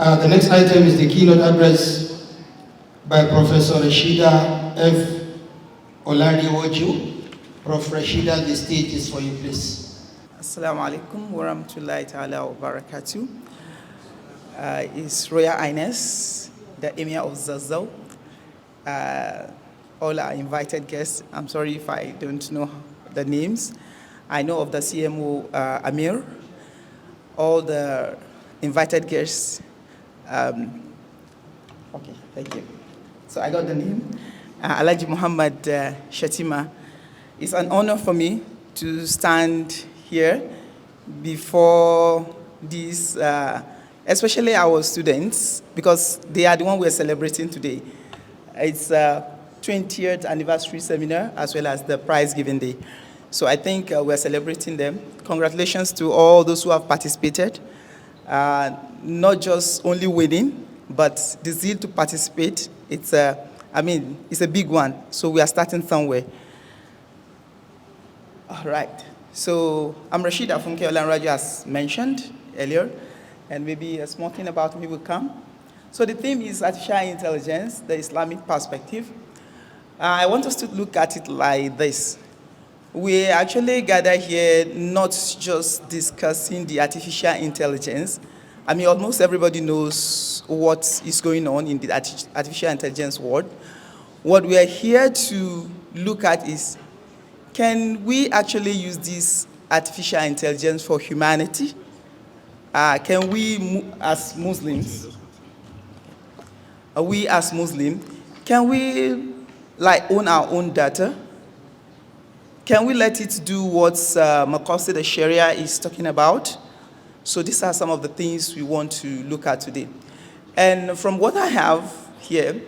The next item is the keynote address by Professor Rashidah Olarenwaju. Prof. Rashidah, the stage is for you, please. Assalamu alaikum wa rahmatullahi ta'ala wa barakatuh. His Royal Highness, the Emir of Zazzau, all our invited guests. I'm sorry if I don't know the names. I know of the CMO Amir, all the invited guests. Okay, thank you. So I got the name. Alhaji Muhammad Shatima. It's an honor for me to stand here before these, especially our students, because they are the one we're celebrating today. It's a 20th anniversary seminar as well as the prize giving day. So I think we're celebrating them. Congratulations to all those who have participated. Not just only winning, but the zeal to participate. It's a big one. So we are starting somewhere. All right. So I'm Rashidah Funke Olarenwaju, as mentioned earlier, and maybe a small thing about me will come. So the theme is artificial intelligence, the Islamic perspective. I want us to look at it like this. We actually gather here not just discussing the artificial intelligence. I mean, almost everybody knows what is going on in the artificial intelligence world. What we are here to look at is, can we actually use this artificial intelligence for humanity? Can we, as Muslims, can we own our own data? Can we let it do what Maqasid al-Sharia is talking about? So these are some of the things we want to look at today. And from what I have here,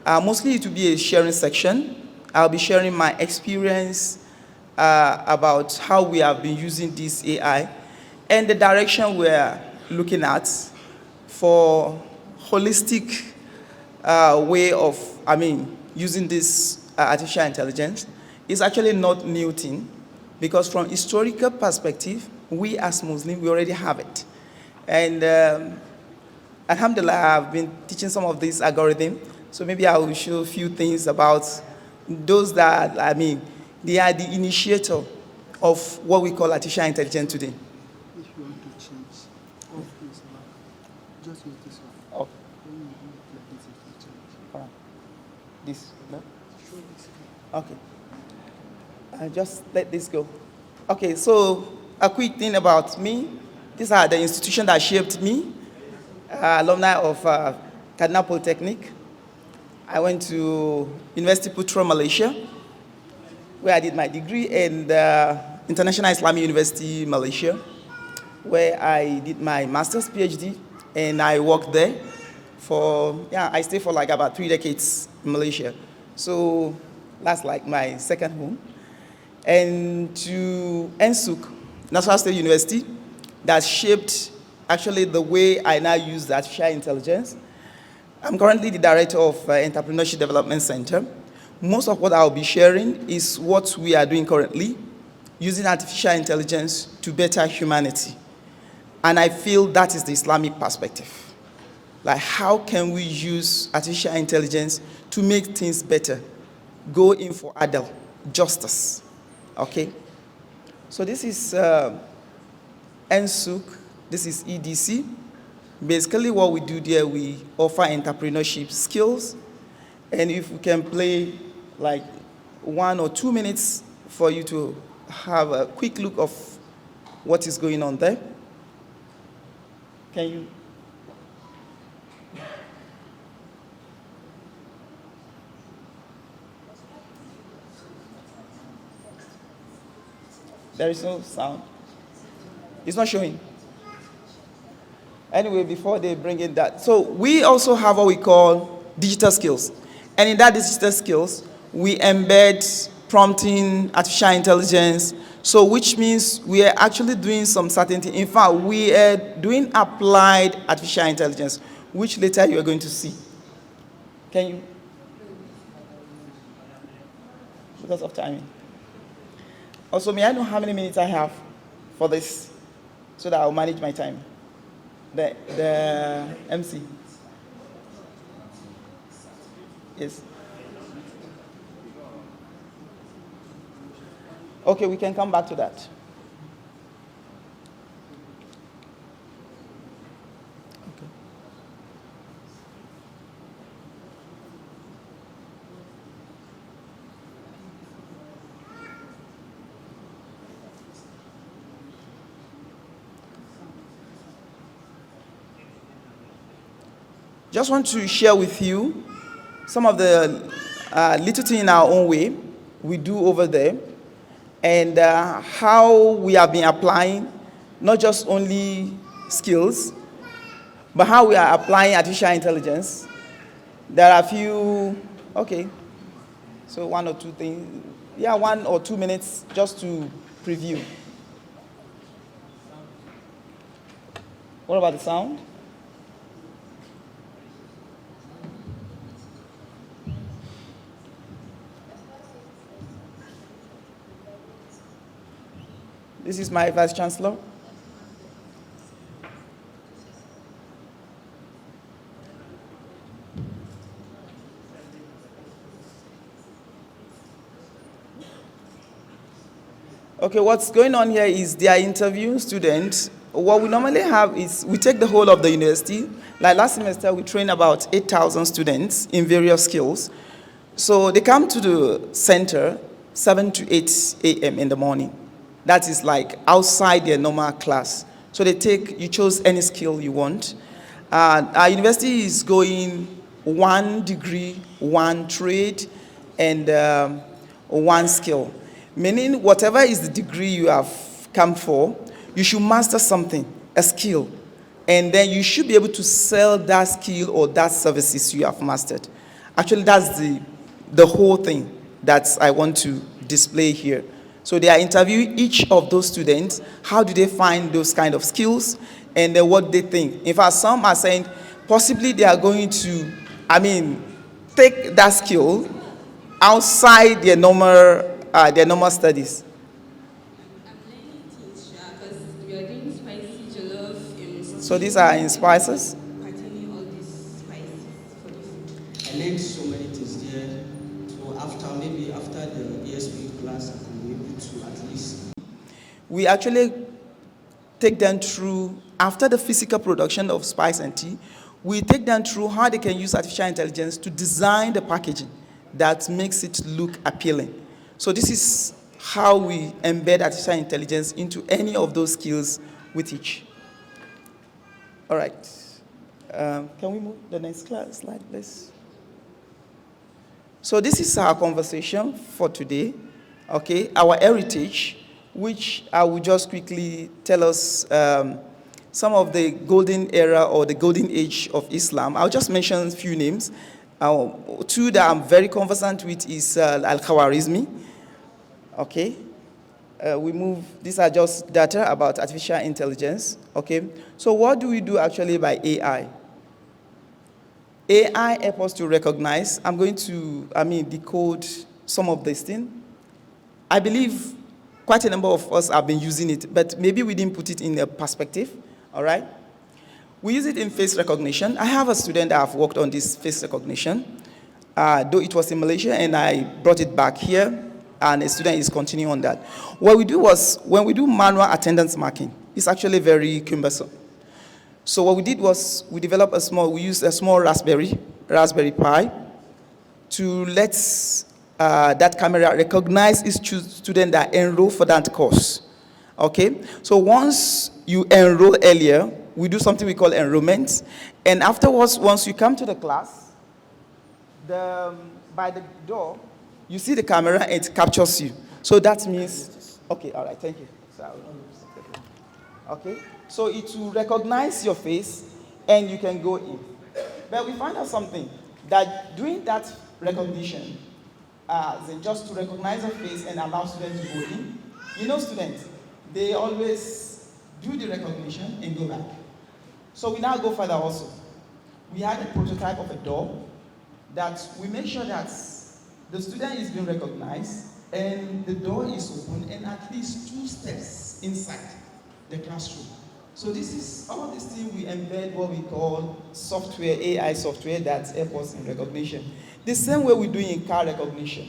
mostly it will be a sharing section. I'll be sharing my experience about how we have been using this AI and the direction we're looking at for holistic way of, using this artificial intelligence. It's actually not new thing, because from historical perspective, we as Muslims, we already have it. And alhamdulillah, I've been teaching some of these algorithms, so maybe I will show a few things about those that, they are the initiator of what we call artificial intelligence today. If you want to change off this one, just use this one. Okay. When you do it like this, it will change. All right. This, no? Show this. Okay. Just let this go. Okay, so a quick thing about me. These are the institutions that shaped me. Alumni of Kaduna Polytechnic. I went to University Putra, Malaysia, where I did my degree, and International Islamic University, Malaysia, where I did my master's PhD, and I worked there I stayed for about 3 decades in Malaysia. So that's my second home. And to NSUK, National State University, that shaped actually the way I now use artificial intelligence. I'm currently the director of Entrepreneurship Development Center. Most of what I'll be sharing is what we are doing currently, using artificial intelligence to better humanity. And I feel that is the Islamic perspective. How can we use artificial intelligence to make things better? Go in for adl, justice. Okay? So this is NSUK, this is EDC. Basically what we do there, we offer entrepreneurship skills. And if we can play 1 or 2 minutes for you to have a quick look of what is going on there. Can you? There is no sound. It's not showing. Anyway, before they bring in that. So we also have what we call digital skills. And in that digital skills, we embed prompting, artificial intelligence, so which means we are actually doing some certain things. In fact, we are doing applied artificial intelligence, which later you are going to see. Can you? Because of timing. Also, may I know how many minutes I have for this, so that I'll manage my time? The MC. Yes. Okay, we can come back to that. Okay. Just want to share with you some of the little things in our own way we do over there, and how we have been applying not just only skills, but how we are applying artificial intelligence. There are a few, okay, so 1 or 2 things, 1 or 2 minutes just to preview. What about the sound? This is my Vice Chancellor. Okay, what's going on here is they are interviewing students. What we normally have is we take the whole of the university. Like last semester, we trained about 8,000 students in various skills. So they come to the center 7 to 8 a.m. in the morning. That is like outside their normal class. So you chose any skill you want. Our university is going 1 degree, 1 trade, and 1 skill. Meaning whatever is the degree you have come for, you should master something, a skill. And then you should be able to sell that skill or that services you have mastered. Actually, that's the whole thing that I want to display here. So they are interviewing each of those students. How do they find those kind of skills and what they think? In fact, some are saying possibly they are going to, take that skill outside their normal studies. I'm learning things, because we are doing spicy jollof. So these are in spices. Containing all these spices for the food. I learned so many things there. So after the ESP class, I can be able to at least. We actually take them through, after the physical production of spice and tea, we take them through how they can use artificial intelligence to design the packaging that makes it look appealing. So this is how we embed artificial intelligence into any of those skills we teach. All right. Can we move the next slide, please? So this is our conversation for today, okay? Our heritage, which I will just quickly tell us some of the golden era or the golden age of Islam. I'll just mention a few names. 2 that I'm very conversant with is Al-Khwarizmi, okay? These are just data about artificial intelligence, okay? So what do we do actually by AI? AI helps us to recognize. I'm going to, decode some of this thing. I believe quite a number of us have been using it, but maybe we didn't put it in a perspective, all right? We use it in face recognition. I have a student that have worked on this face recognition, though it was in Malaysia, and I brought it back here, and a student is continuing on that. What we do was, when we do manual attendance marking, it's actually very cumbersome. So what we did was, we used a small Raspberry Pi to let that camera recognize each student that enroll for that course, okay? So once you enroll earlier, we do something we call enrollment, and afterwards, once you come to the class, by the door, you see the camera and it captures you. So that means, okay, all right, thank you. Okay, so it will recognize your face and you can go in. But we find out something, that doing that recognition, just to recognize a face and allow students to go in, students, they always do the recognition and go back. So we now go further also. We had a prototype of a door that we make sure that the student is being recognized and the door is open and at least 2 steps inside the classroom. So this is, all these things we embed what we call software, AI software that helps us in recognition. The same way we do in car recognition.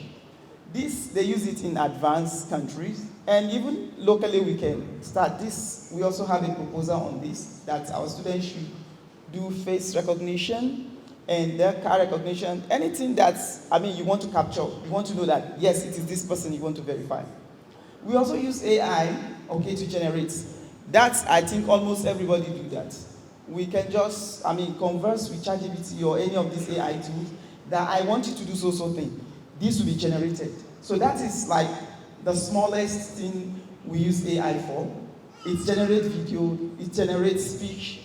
This, they use it in advanced countries, and even locally we can start this. We also have a proposal on this, that our students should do face recognition and their car recognition, anything that's, you want to capture, you want to know that, yes, it is this person you want to verify. We also use AI, to generate. That's, I think almost everybody do that. We can just, converse with ChatGPT or any of these AI tools that I want you to do so thing. This will be generated. So that is like the smallest thing we use AI for. It generates video, it generates speech.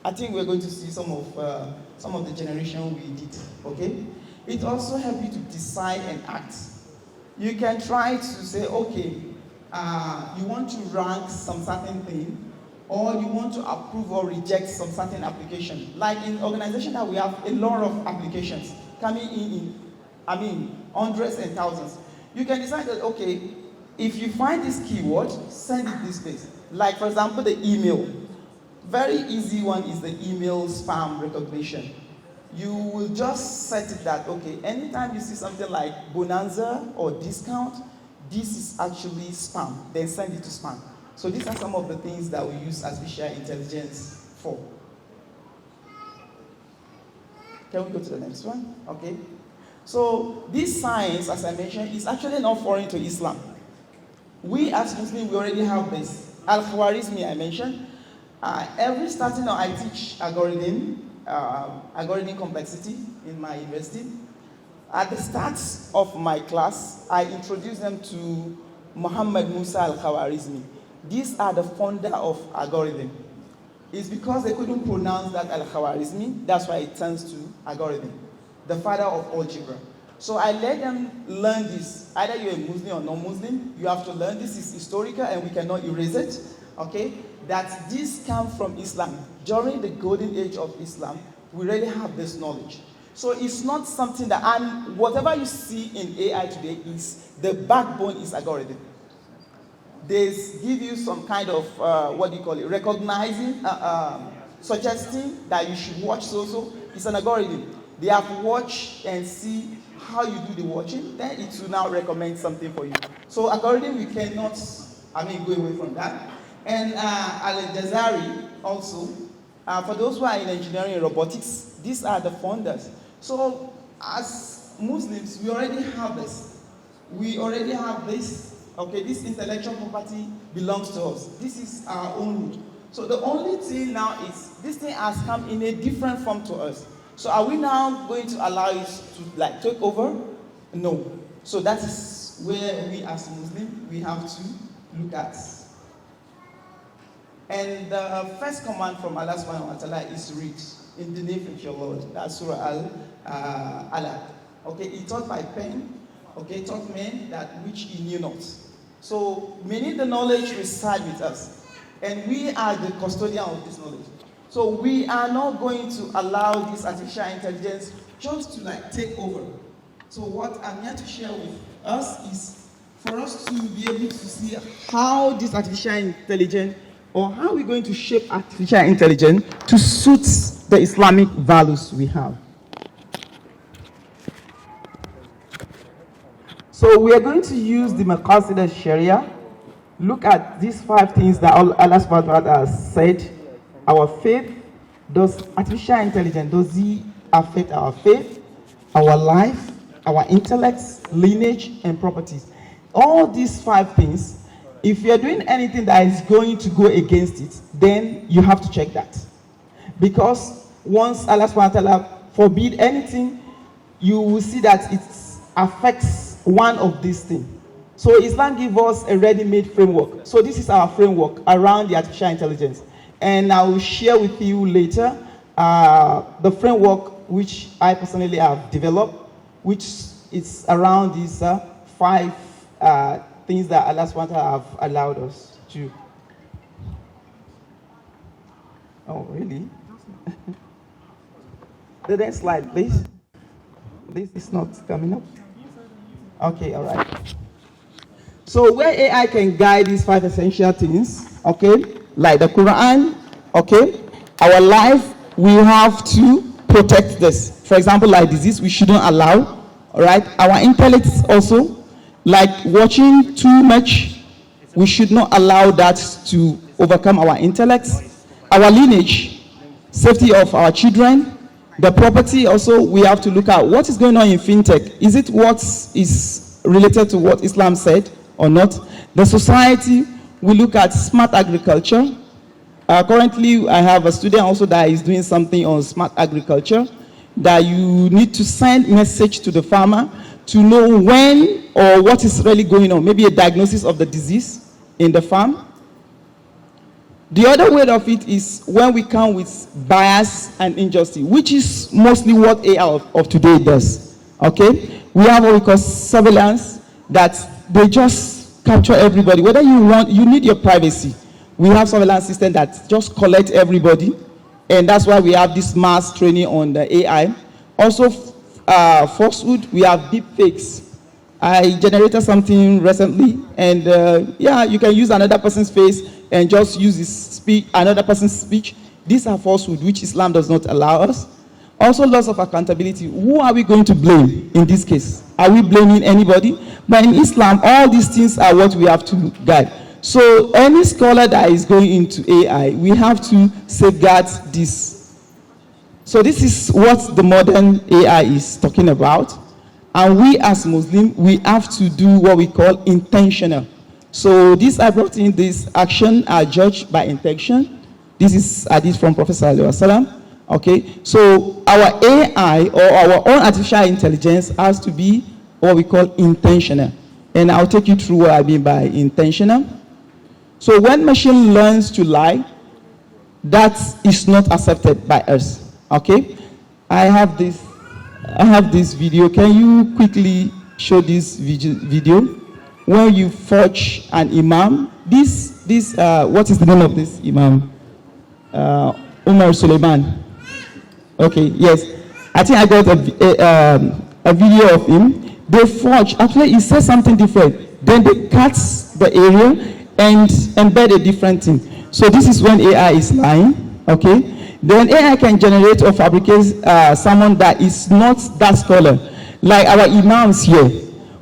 I think we're going to see some of the generation we did, okay? It also helps you to decide and act. You can try to say, okay, you want to rank some certain thing, or you want to approve or reject some certain application. Like in organization that we have a lot of applications coming in hundreds and thousands. You can decide that, okay, if you find this keyword, send it this place. Like for example, the email. Very easy one is the email spam recognition. You will just set it that, okay, anytime you see something like bonanza or discount, this is actually spam, then send it to spam. So these are some of the things that we use artificial intelligence for. Can we go to the next one? Okay. So this science, as I mentioned, is actually not foreign to Islam. We as Muslims, we already have this. Al-Khwarizmi, I mentioned. Every starting now, I teach algorithm complexity in my university. At the start of my class, I introduced them to Muhammad Musa Al-Khwarizmi. These are the founder of algorithm. It's because they couldn't pronounce that Al-Khwarizmi, that's why it turns to algorithm, the father of algebra. So I let them learn this. Either you're a Muslim or non-Muslim, you have to learn this is historical and we cannot erase it, okay? That this comes from Islam. During the golden age of Islam, we already have this knowledge. So it's not something that, and whatever you see in AI today is, the backbone is algorithm. They give you some kind of, recognizing, suggesting that you should watch so. It's an algorithm. They have to watch and see how you do the watching, then it will now recommend something for you. So algorithm, we cannot, go away from that. And Al-Jazari also, for those who are in engineering and robotics, these are the founders. So as Muslims, we already have this. We already have this. Okay, this intellectual property belongs to us. This is our own root. So the only thing now is, this thing has come in a different form to us. So are we now going to allow it to take over? No. So that is where we as Muslims, we have to look at. And the first command from Allah subhanahu wa ta'ala is read in the name of your Lord. That's Surah Al-Alaq. Okay, he taught by pen. Okay, taught men that which he knew not. So many the knowledge reside with us. And we are the custodian of this knowledge. So we are not going to allow this artificial intelligence just to take over. So what I'm here to share with us is for us to be able to see how this artificial intelligence, or how we're going to shape artificial intelligence to suit the Islamic values we have. So we are going to use the Maqasid al-Sharia. Look at these 5 things that Allah subhanahu wa ta'ala has said. Our faith, does artificial intelligence, does it affect our faith, our life, our intellects, lineage, and properties? All these 5 things, if you're doing anything that is going to go against it, then you have to check that. Because once Allah subhanahu wa ta'ala forbid anything, you will see that it affects one of these things. So Islam gives us a ready-made framework. So this is our framework around the artificial intelligence. And I will share with you later the framework which I personally have developed, which is around these 5 things that Allah subhanahu wa ta'ala have allowed us to. Oh, really? The next slide, please. This is not coming up. Okay, all right. So where AI can guide these 5 essential things, okay? like the Quran, okay? Our life, we have to protect this. For example, like disease, we shouldn't allow, all right? Our intellect also, like watching too much, we should not allow that to overcome our intellect. Our lineage, safety of our children, the property also, we have to look at what is going on in fintech. Is it what is related to what Islam said or not? The society, we look at smart agriculture. Currently, I have a student also that is doing something on smart agriculture, that you need to send message to the farmer to know when or what is really going on, maybe a diagnosis of the disease in the farm. The other way of it is when we come with bias and injustice, which is mostly what AI of today does, okay? We have what we call surveillance, that they just capture everybody. Whether you want, you need your privacy. We have surveillance system that just collect everybody, and that's why we have this mass training on the AI. Also, falsehood, we have deep fakes. I generated something recently, and yeah, you can use another person's face and just use another person's speech. These are falsehood, which Islam does not allow us. Also, loss of accountability. Who are we going to blame in this case? Are we blaming anybody? But in Islam, all these things are what we have to guide. So any scholar that is going into AI, we have to safeguard this. So this is what the modern AI is talking about. And we as Muslims, we have to do what we call intentional. So this, I brought in this action are judged by intention. This is hadith from Prophet Sallallahu Alaihi Wasallam. Okay, so our AI or our own artificial intelligence has to be what we call intentional. And I'll take you through what I mean by intentional. So when machine learns to lie, that is not accepted by us. Okay, I have this video. Can you quickly show this video? When you forge an imam, what is the name of this imam? Umar Suleiman. Okay, yes. I think I got a video of him. They forge, actually he says something different. Then they cut the area and embed a different thing. So this is when AI is lying, okay? Then AI can generate or fabricate someone that is not that scholar. Like our imams here.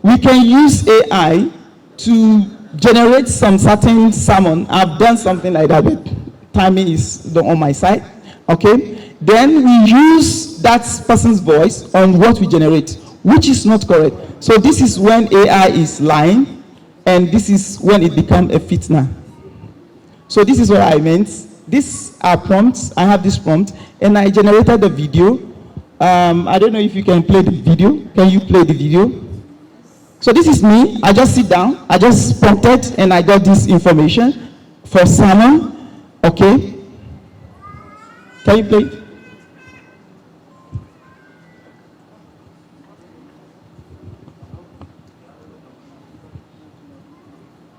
We can use AI to generate some certain sermon. I've done something like that, but timing is on my side, okay? Then we use that person's voice on what we generate, which is not correct. So this is when AI is lying, and this is when it becomes a fitna. So this is what I meant. These are prompts. I have this prompt, and I generated the video. I don't know if you can play the video. Can you play the video? So this is me. I just sit down. I just prompted, and I got this information for sermon. Okay. Can you play it?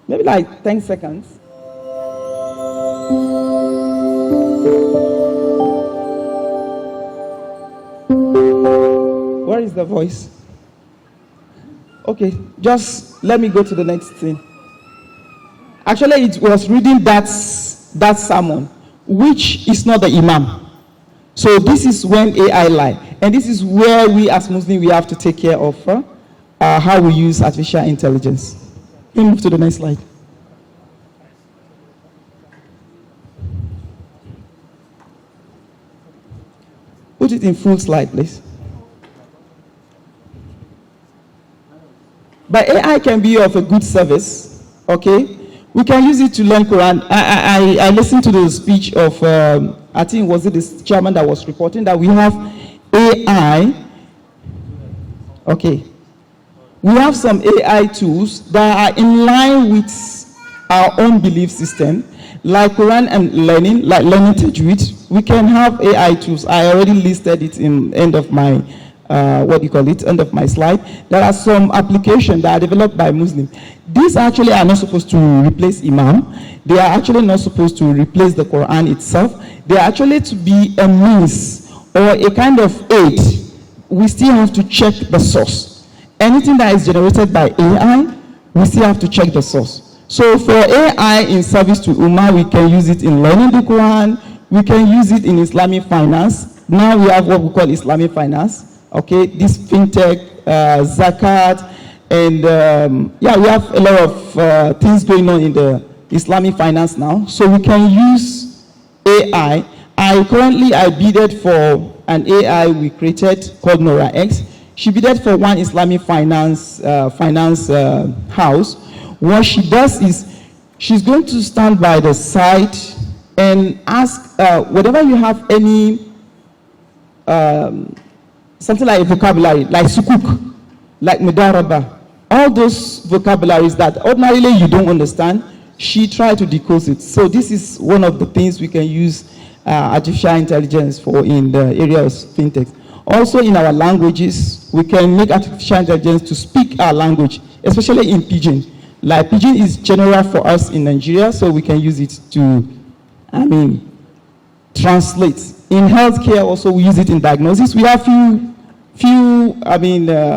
Maybe like 10 seconds. Where is the voice? Okay, just let me go to the next thing. Actually, it was reading that sermon, which is not the imam. So this is when AI lie. And this is where we as Muslims, we have to take care of how we use artificial intelligence. Can you move to the next slide? Put it in full slide, please. But AI can be of a good service, okay? We can use it to learn Quran. I listened to the speech of, I think was it this chairman that was reporting that we have AI, okay. We have some AI tools that are in line with our own belief system, like Quran and learning, like learning Tajweed. We can have AI tools. I already listed it in end of my, end of my slide. There are some applications that are developed by Muslims. These actually are not supposed to replace Imam. They are actually not supposed to replace the Quran itself. They are actually to be a means or a kind of aid. We still have to check the source. Anything that is generated by AI, we still have to check the source. So for AI in service to Ummah, we can use it in learning the Quran, we can use it in Islamic finance. Now we have what we call Islamic finance, okay? This fintech, zakat, and yeah, we have a lot of things going on in the Islamic finance now. So we can use AI. I bidded for an AI we created called Nora X. She bidded for one Islamic finance house. What she does is she's going to stand by the side and ask whatever you have any something like a vocabulary, like sukuk, like mudaraba, all those vocabularies that ordinarily you don't understand, she tried to decode it. So this is one of the things we can use artificial intelligence for in the area of fintech. Also in our languages, we can make artificial intelligence to speak our language, especially in Pidgin. Like Pidgin is general for us in Nigeria, so we can use it to, translate. In healthcare also we use it in diagnosis. We have few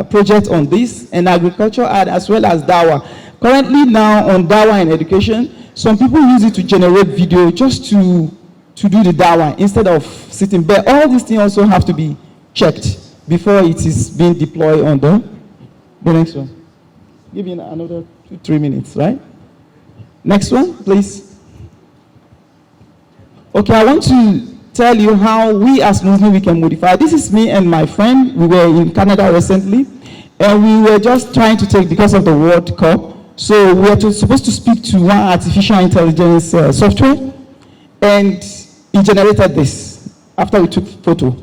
projects on this, and agriculture as well as Dawa. Currently now on Dawa and education, some people use it to generate video just to do the Dawa instead of sitting. But all these things also have to be checked before it is being deployed on the next one. Give me another 2-3 minutes, right? Next one, please. Okay, I want to tell you how we as Muslims we can modify. This is me and my friend. We were in Canada recently, and we were just trying to take, because of the World Cup, so we were supposed to speak to one artificial intelligence software, and it generated this after we took photo.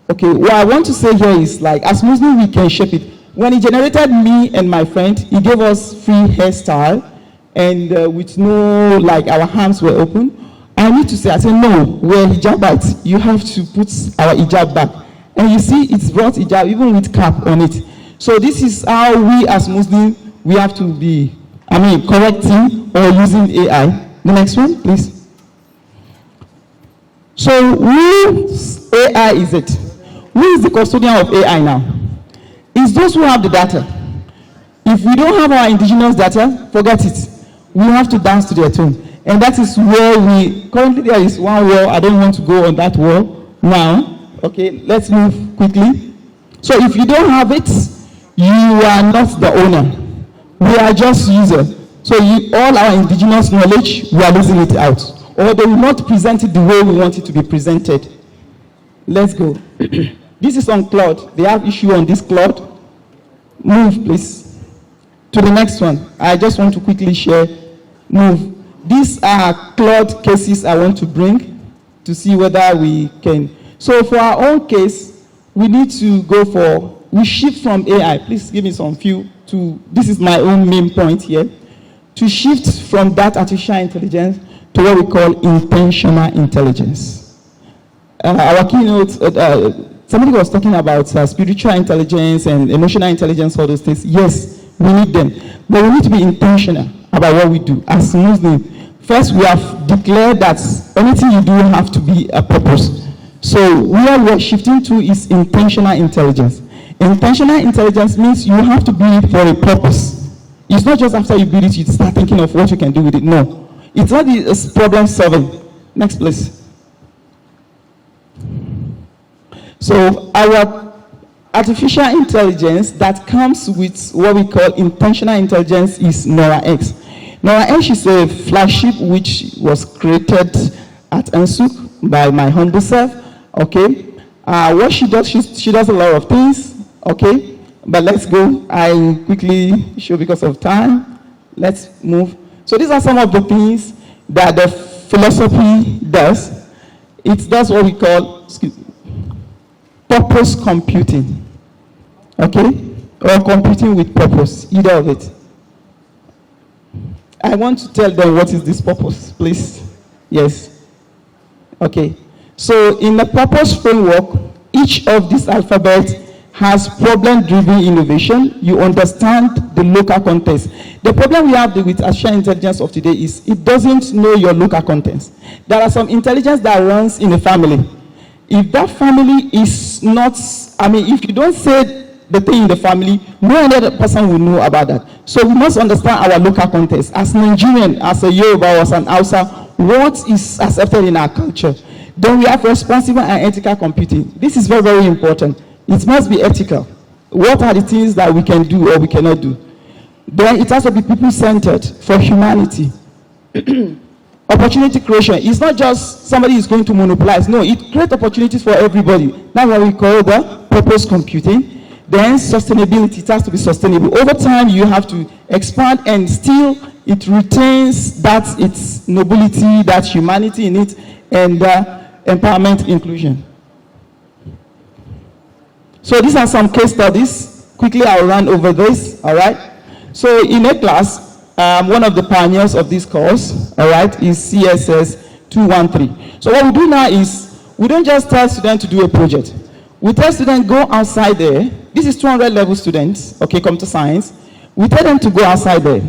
Okay, what I want to say here is, like, as Muslims we can shape it. When he generated me and my friend, he gave us free hairstyle, and with no, like, our hands were open. I need to say, I said, no, we're hijabites. You have to put our hijab back. And you see, it's brought hijab, even with cap on it. So this is how we as Muslims, we have to be, correcting or using AI. The next one, please. So whose AI is it? Who is the custodian of AI now? It's those who have the data. If we don't have our indigenous data, forget it. We have to dance to their tune. And that is where currently there is one wall. I don't want to go on that wall now. Okay, let's move quickly. So if you don't have it, you are not the owner. We are just users. So all our indigenous knowledge, we are losing it out. Or they will not present it the way we want it to be presented. Let's go. This is on Claude. They have issue on this Claude. Move, please. To the next one. I just want to quickly share. Move. These are Claude cases I want to bring to see whether we can. So for our own case, we need to we shift from AI. Please give me some few this is my own main point here. To shift from that artificial intelligence to what we call intentional intelligence. Our keynote, somebody was talking about spiritual intelligence and emotional intelligence, all those things. Yes, we need them. But we need to be intentional about what we do. As Muslims, first we have declared that anything you do have to be a purpose. So where we're shifting to is intentional intelligence. Intentional intelligence means you have to build it for a purpose. It's not just after you build it, you start thinking of what you can do with it. No. It's not problem solving. Next, please. So our artificial intelligence that comes with what we call intentional intelligence is Nora X. Nora X is a flagship which was created at NSUK by my humble self. Okay. What she does, she does a lot of things. Okay. But let's go. I quickly show because of time. Let's move. So these are some of the things that the philosophy does. It does what we call purpose computing. Okay? Or computing with purpose, either of it. I want to tell them what is this purpose, please. Yes. Okay. So in the purpose framework, each of these alphabets has problem-driven innovation. You understand the local context. The problem we have with artificial intelligence of today is it doesn't know your local context. There are some intelligence that runs in a family. If that family is not, if you don't say the thing in the family, no other person will know about that. So we must understand our local context. As Nigerian, as a Yoruba, or as an Hausa, what is accepted in our culture? Then we have responsible and ethical computing. This is very, very important. It must be ethical. What are the things that we can do or we cannot do? Then it has to be people-centered for humanity. Opportunity creation. It's not just somebody is going to monopolize. No, it creates opportunities for everybody. That's what we call the purpose computing. Then sustainability. It has to be sustainable. Over time, you have to expand, and still it retains that its nobility, that humanity in it, and empowerment, inclusion. So these are some case studies. Quickly, I'll run over this. All right. So in a class, one of the pioneers of this course, all right, is CSS 213. So what we do now is, we don't just tell students to do a project. We tell students, go outside there. This is 200 level students, okay, computer science. We tell them to go outside there.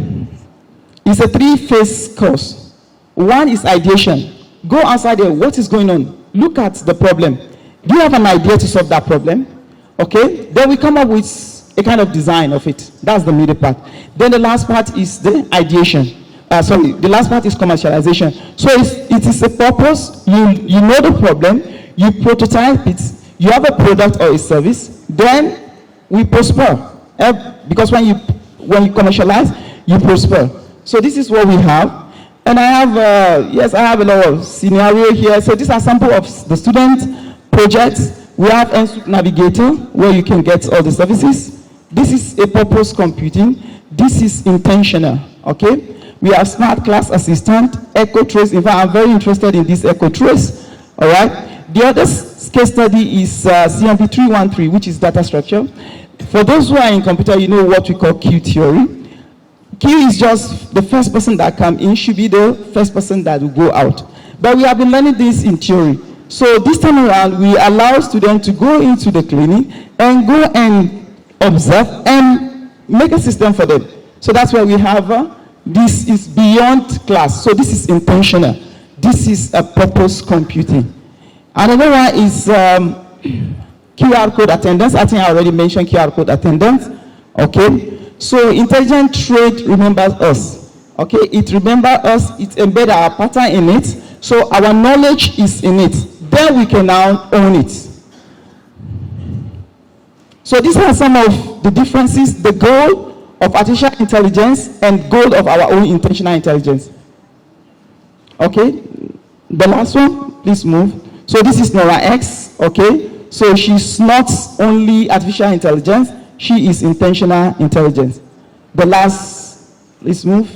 It's a 3-phase course. One is ideation. Go outside there, what is going on? Look at the problem. Do you have an idea to solve that problem? Okay, then we come up with a kind of design of it. That's the middle part. Then the last part is the ideation. The last part is commercialization. So it is a purpose. You know the problem. You prototype it. You have a product or a service. Then we prosper. Because when you commercialize, you prosper. So this is what we have. And I have, yes, I have a lot of scenario here. So these are sample of the student projects. We have NSUC Navigator, where you can get all the services. This is a purpose computing. This is intentional, okay? We have Smart Class Assistant, Echo Trace. In fact, I'm very interested in this Echo Trace, all right? The other case study is CMP 313, which is data structure. For those who are in computer, you know what we call Q theory. Q is just the first person that comes in should be the first person that will go out. But we have been learning this in theory. So this time around, we allow students to go into the clinic and go and observe and make a system for them. So that's why we have this is beyond class. So this is intentional. This is a purpose computing. Another one is QR code attendance. I think I already mentioned QR code attendance. Okay. So intelligent trade remembers us. Okay. It remembers us. It embeds our pattern in it. So our knowledge is in it. Then we can now own it. So these are some of the differences, the goal of artificial intelligence and goal of our own intentional intelligence. Okay, the last one, please move. So this is Nora X, okay? So she's not only artificial intelligence, she is intentional intelligence. The last, please move.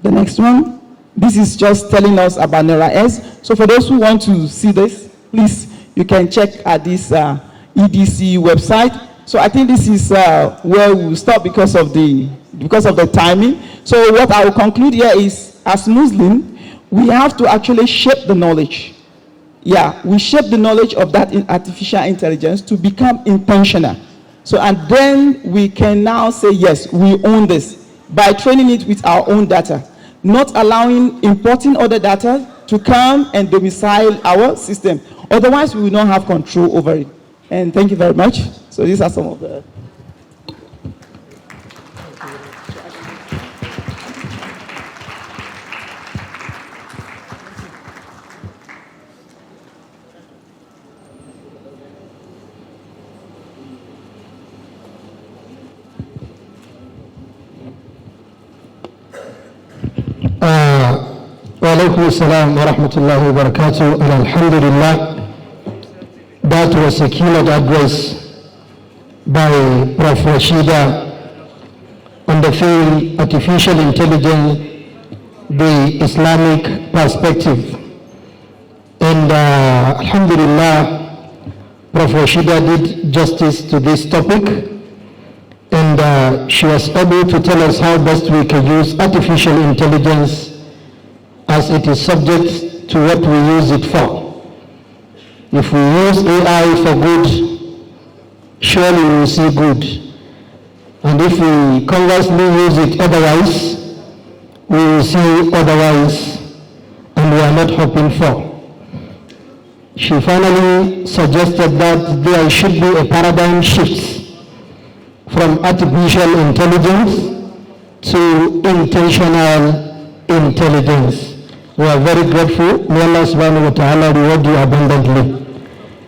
The next one, this is just telling us about Nora X. So for those who want to see this, please, you can check at this EDC website. So I think this is where we'll stop because of the timing. So what I will conclude here is, as Muslim, we have to actually shape the knowledge. Yeah, we shape the knowledge of that artificial intelligence to become intentional. So, and then we can now say, yes, we own this by training it with our own data, not allowing importing other data to come and domicile our system. Otherwise, we will not have control over it. And thank you very much. So these are some of the... Walaikum assalam wa rahmatullahi wa barakatuh. Alhamdulillah. That was a keynote address by Prof. Rashidah on the field artificial intelligence, the Islamic perspective. And alhamdulillah, Prof. Rashidah did justice to this topic. And she was able to tell us how best we can use artificial intelligence as it is subject to what we use it for. If we use AI for good, surely we will see good. And if we conversely use it otherwise, we will see otherwise, and we are not hoping for. She finally suggested that there should be a paradigm shift from artificial intelligence to intentional intelligence. We are very grateful. May Allah subhanahu wa ta'ala reward you abundantly.